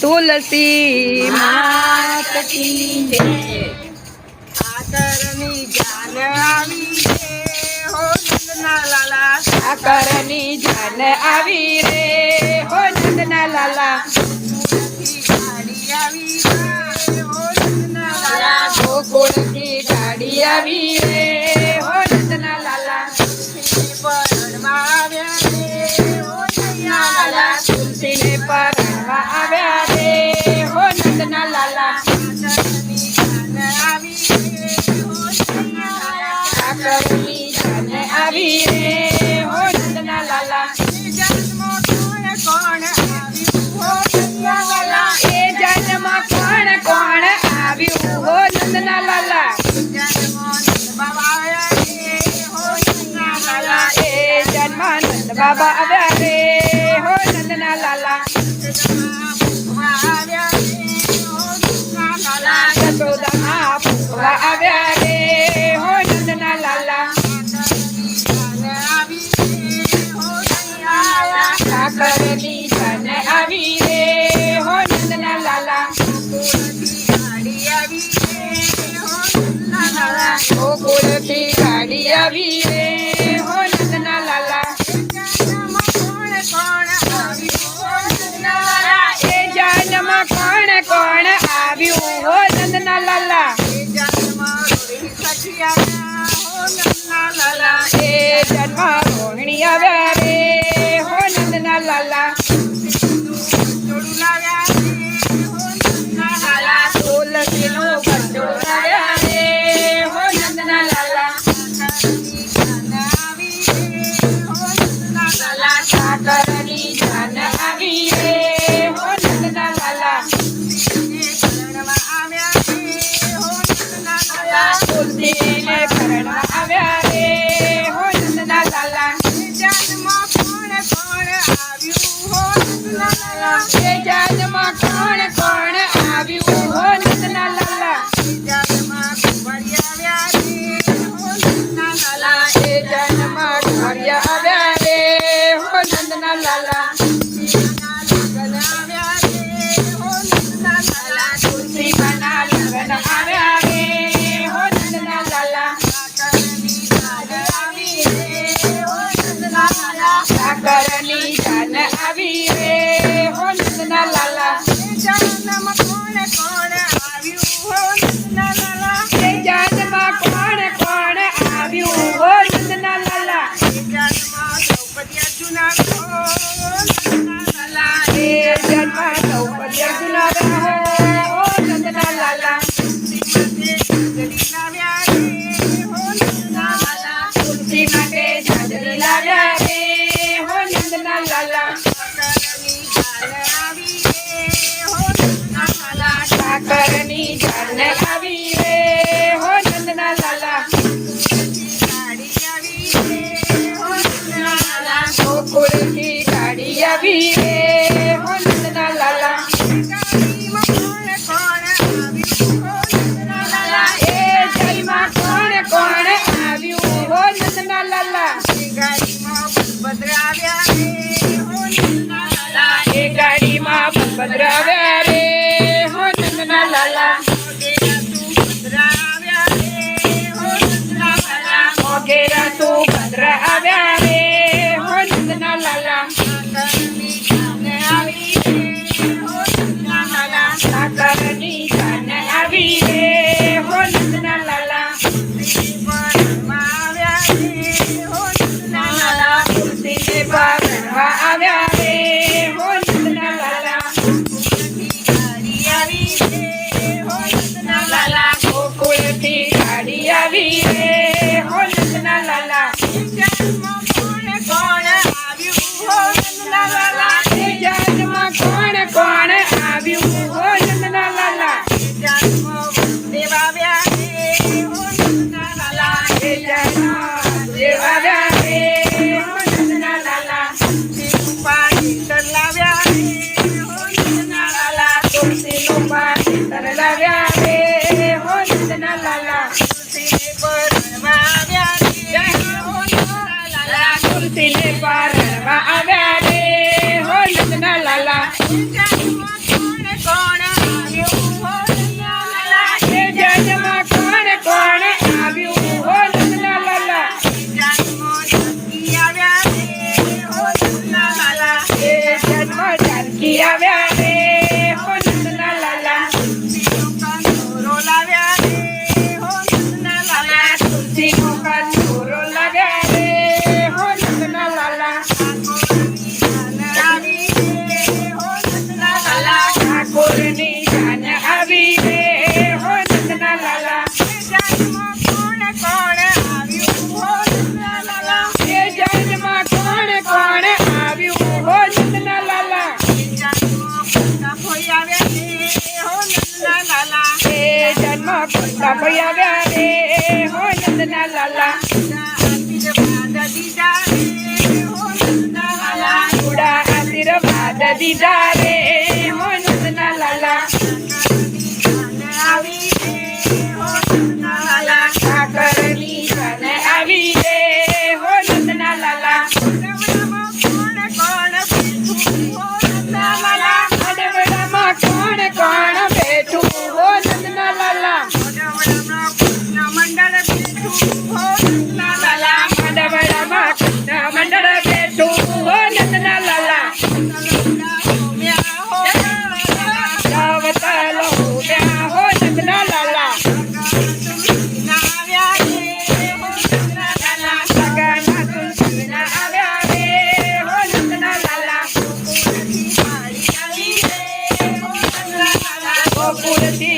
તુલસી માત કી જય। ઠાકરની જાન આવી રે હો નંદના લાલા, ઠાકરની જાન આવી રે હો નંદના લાલા, ગાડી આવી રે હો નંદના લાલા, ગોકુળથી ગાડી આવી રે હો નંદના લાલા, પરણમાં આવ્યા રે હો નંદના લાલા, તુલસીને પરણવા આવ્યા રે હો નંદના લાલા, ઠાકરની જાન આવી રે હો નંદના લાલા, ઠાકરની જાન આવી રે હો નંદના લાલા, જન્મ કોણ કોણ આવ્યું હો નંદના લાલા, એ જન્મમાં કોણ કોણ આવ્યું હો નંદના લાલા, એ જન્માનંદ બાબા આવ્યા રે હો નંદના લાલા, યશોદામાં પૂજવા આવ્યા રે હો નંદના લાલા, ઠાકરની જાન આવી રે હો નંદના લાલા, ગોકુળથી ગાડી આવી રે હો નંદના લાલા, એ જાનમાં કોણ કોણ આવ્યું હો નંદના લાલા, એ જન્મ રોહિણી આવ્યા રે હો નંદના લાલા, તુલસીનો ગંડો આવ્યા રે હો નંદના લાલા, ઠાકરની જાન આવી રે હો નંદના લાલા, તુલસીને પરણવા આવ્યા રે હો નંદના લાલા, એ જાનમાં કોણ કોણ આવ્યું હો નંદના લાલા, એ જન્મમાં ઘડિયા આવ્યા રે હો નંદના લાલા, તુલસીમાના લગ્ન આવ્યા રે હો નંદના લાલા, ઠાકરની જાન આવી રે હો નંદના લાલા, એ જાનમાં કોણ કોણ આવ્યું હો નંદના લાલા, એ જન્મ દ્રૌપદી અર્જુન હો નંદના લાલા, તુલસી માટે જાજરી લાવ્યા રે હો નંદના લાલા, ઠાકરની જાન આવી રે હો નંદના લાલા, ગોકુળથી ગાડી આવી રે હો નંદના લાલા, એ જયમાં કોણ કોણ આવ્યું હો નંદના લાલા, એ ગાડીમાં બલભદ્ર આવ્યા રે હો નંદના લાલા, મોગેરા સુભદ્ર આવ્યા રે હો નંદના લાલા, ઠાકરની જાન આવી રે હો નંદના લાલા, તુલસીને પરણવા આવ્યા રે હો નંદના લાલા, ગોકુળથી ગાડી આવી રે હો નંદના લાલા, એ જન્મમાં કોણ કોણ આવ્યું હો નંદના લાલા, દેવ આવ્યા રે હો નંદના લાલા, તુલસીનું પાણીતર લાવ્યા રે હો નંદના લાલા, તુલસીને પરણવા આવ્યા રે હો નંદના લાલા, કોણ આવ્યું હો નંદના લાલા એ જન્મમાં કોણ કોણ આવ્યું હો નંદના લાલા એ જન્મ જાનકી આવ્યા રે હો નંદના લાલા તુલસીનો કંદોરો લાવ્યા રે હો નંદના લાલા ઠાકોરની જાન આવી રે હો નંદના લાલા એ જન્મમાં કોણ કોણ આવ્યું હો નંદના લાલા એ જન્મ ખોટા ભાઈ આવ્યા રે હો નંદના લાલા થોડા આશીર્વાદ દીધા રે હો નંદના લાલા ઠાકરની જાન આવી રે હો નંદના લાલા અડવડામાં કોણ કોણ બેઠું હો નંદના લાલા અડવડામાં કૃષ્ણ મંડળ બેઠું હો નંદના લાલા રાવતલો ઉડ્યા હો નંદના લાલા સગાના તુલસીના આવ્યા રે હો નંદના લાલા ગોકુળથી